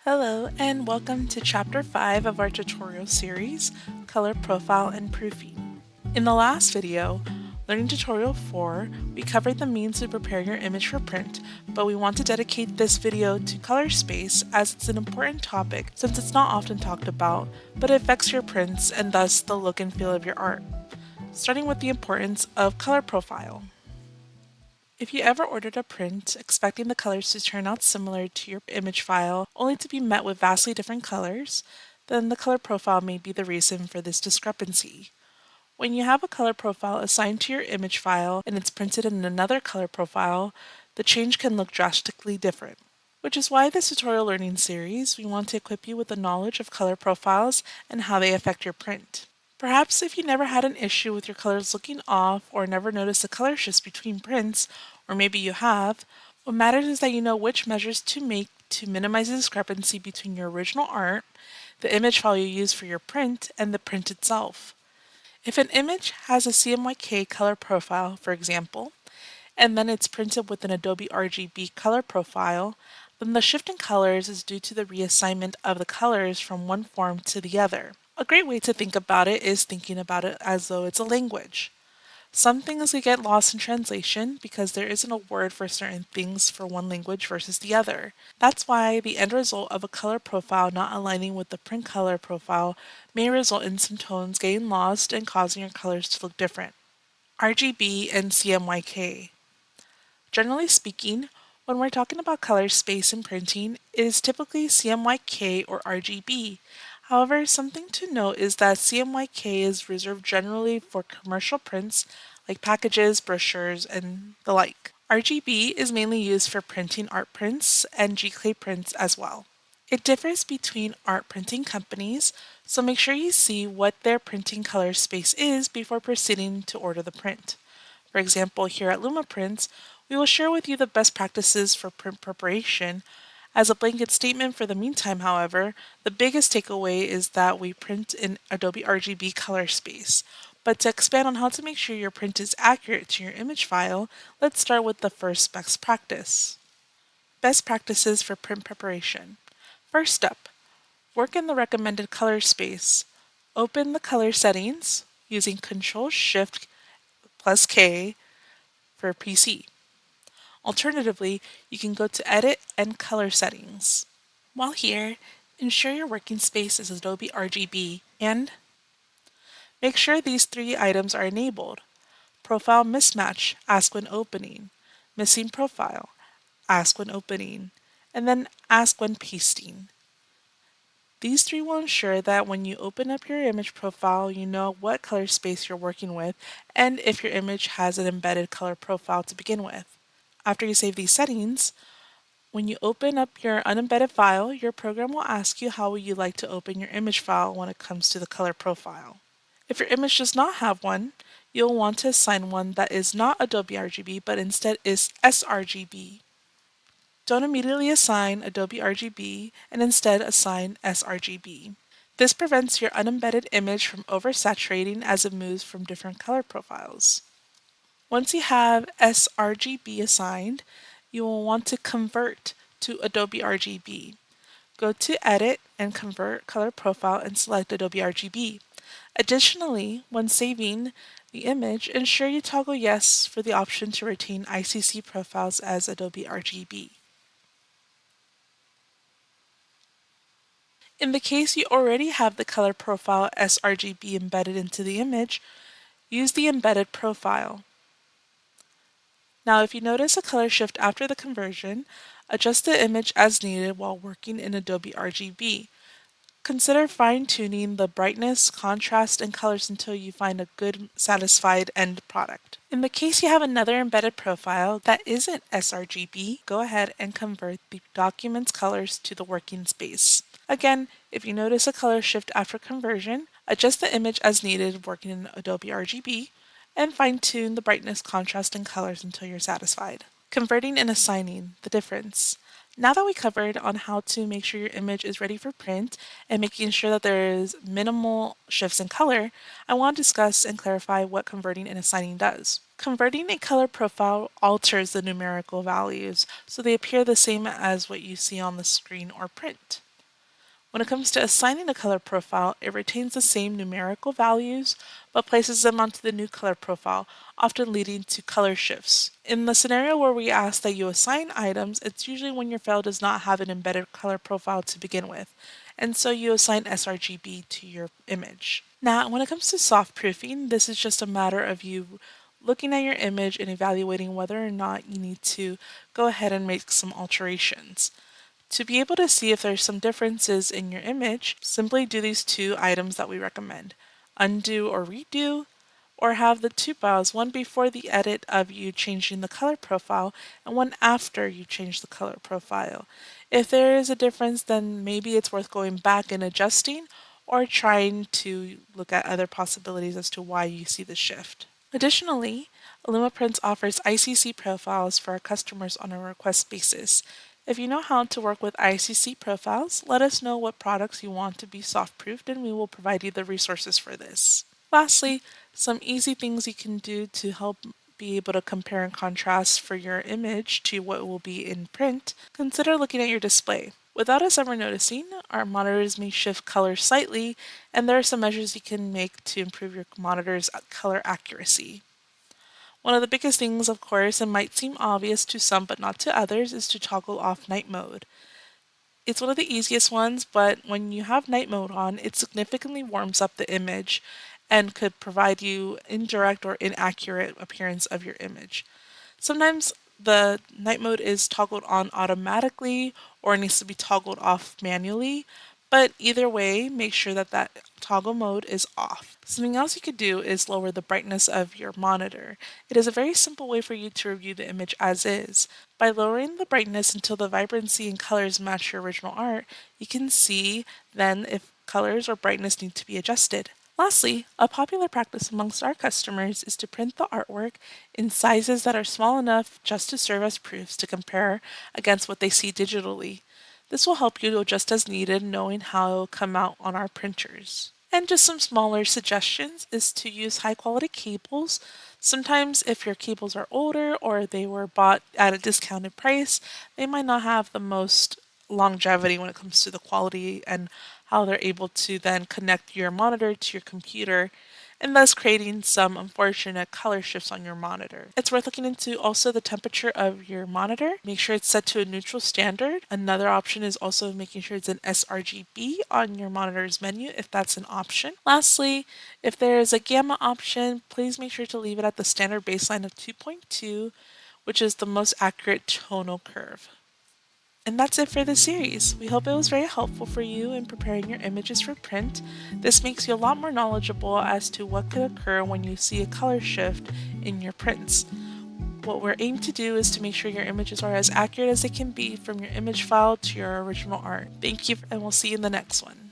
Hello and welcome to Chapter 5 of our tutorial series, Color Profile and Proofing. In the last video, Learning Tutorial 4, we covered the means to prepare your image for print, but we want to dedicate this video to color space as it's an important topic since it's not often talked about, but it affects your prints and thus the look and feel of your art. Starting with the importance of color profile. If you ever ordered a print expecting the colors to turn out similar to your image file only to be met with vastly different colors, then the color profile may be the reason for this discrepancy. When you have a color profile assigned to your image file and it's printed in another color profile, the change can look drastically different. Which is why this tutorial learning series, we want to equip you with the knowledge of color profiles and how they affect your print. Perhaps if you never had an issue with your colors looking off or never noticed the color shifts between prints, or maybe you have, what matters is that you know which measures to make to minimize the discrepancy between your original art, the image file you use for your print, and the print itself. If an image has a CMYK color profile, for example, and then it's printed with an Adobe RGB color profile, then the shift in colors is due to the reassignment of the colors from one form to the other. A great way to think about it is thinking about it as though it's a language. Some things will get lost in translation because there isn't a word for certain things for one language versus the other. That's why the end result of a color profile not aligning with the print color profile may result in some tones getting lost and causing your colors to look different. RGB and CMYK. Generally speaking, when we're talking about color space in printing, it is typically CMYK or RGB. However, something to note is that CMYK is reserved generally for commercial prints like packages, brochures, and the like. RGB is mainly used for printing art prints and G-clay prints as well. It differs between art printing companies, so make sure you see what their printing color space is before proceeding to order the print. For example, here at Lumaprints, we will share with you the best practices for print preparation. As a blanket statement for the meantime, however, the biggest takeaway is that we print in Adobe RGB color space. But to expand on how to make sure your print is accurate to your image file, let's start with the first best practice. Best practices for print preparation. First step, work in the recommended color space. Open the color settings using Ctrl+Shift+K for PC. Alternatively, you can go to Edit and Color Settings. While here, ensure your working space is Adobe RGB and make sure these three items are enabled. Profile mismatch, ask when opening. Missing profile, ask when opening. And then ask when pasting. These three will ensure that when you open up your image profile, you know what color space you're working with and if your image has an embedded color profile to begin with. After you save these settings, when you open up your unembedded file, your program will ask you how you like to open your image file when it comes to the color profile. If your image does not have one, you'll want to assign one that is not Adobe RGB but instead is sRGB. Don't immediately assign Adobe RGB and instead assign sRGB. This prevents your unembedded image from oversaturating as it moves from different color profiles. Once you have sRGB assigned, you will want to convert to Adobe RGB. Go to Edit and Convert Color Profile and select Adobe RGB. Additionally, when saving the image, ensure you toggle Yes for the option to retain ICC profiles as Adobe RGB. In the case you already have the color profile sRGB embedded into the image, use the embedded profile. Now, if you notice a color shift after the conversion, adjust the image as needed while working in Adobe RGB. Consider fine-tuning the brightness, contrast, and colors until you find a good, satisfied end product. In the case you have another embedded profile that isn't sRGB, go ahead and convert the document's colors to the working space. Again, if you notice a color shift after conversion, adjust the image as needed working in Adobe RGB, and fine-tune the brightness, contrast, and colors until you're satisfied. Converting and assigning, the difference. Now that we covered on how to make sure your image is ready for print and making sure that there is minimal shifts in color, I want to discuss and clarify what converting and assigning does. Converting a color profile alters the numerical values so they appear the same as what you see on the screen or print. When it comes to assigning a color profile, it retains the same numerical values, but places them onto the new color profile, often leading to color shifts. In the scenario where we ask that you assign items, it's usually when your file does not have an embedded color profile to begin with, and so you assign sRGB to your image. Now, when it comes to soft proofing, this is just a matter of you looking at your image and evaluating whether or not you need to go ahead and make some alterations. To be able to see if there's some differences in your image, simply do these two items that we recommend: undo or redo, or have the two files, one before the edit of you changing the color profile and one after you change the color profile. If there is a difference, then maybe it's worth going back and adjusting or trying to look at other possibilities as to why you see the shift. Additionally, Lumaprints offers ICC profiles for our customers on a request basis. If you know how to work with ICC profiles, let us know what products you want to be soft-proofed and we will provide you the resources for this. Lastly, some easy things you can do to help be able to compare and contrast for your image to what will be in print. Consider looking at your display. Without us ever noticing, our monitors may shift color slightly, and there are some measures you can make to improve your monitor's color accuracy. One of the biggest things, of course, and might seem obvious to some but not to others, is to toggle off night mode. It's one of the easiest ones, but when you have night mode on, it significantly warms up the image and could provide you indirect or inaccurate appearance of your image. Sometimes the night mode is toggled on automatically or needs to be toggled off manually, but either way, make sure that that toggle mode is off. Something else you could do is lower the brightness of your monitor. It is a very simple way for you to review the image as is. By lowering the brightness until the vibrancy and colors match your original art, you can see then if colors or brightness need to be adjusted. Lastly, a popular practice amongst our customers is to print the artwork in sizes that are small enough just to serve as proofs to compare against what they see digitally. This will help you adjust as needed, knowing how it will come out on our printers. And just some smaller suggestions is to use high quality cables. Sometimes if your cables are older or they were bought at a discounted price, they might not have the most longevity when it comes to the quality and how they're able to then connect your monitor to your computer and thus creating some unfortunate color shifts on your monitor. It's worth looking into also the temperature of your monitor. Make sure it's set to a neutral standard. Another option is also making sure it's an sRGB on your monitor's menu if that's an option. Lastly, if there is a gamma option, please make sure to leave it at the standard baseline of 2.2, which is the most accurate tonal curve. And that's it for the series. We hope it was very helpful for you in preparing your images for print. This makes you a lot more knowledgeable as to what could occur when you see a color shift in your prints. What we're aimed to do is to make sure your images are as accurate as they can be from your image file to your original art. Thank you, and we'll see you in the next one.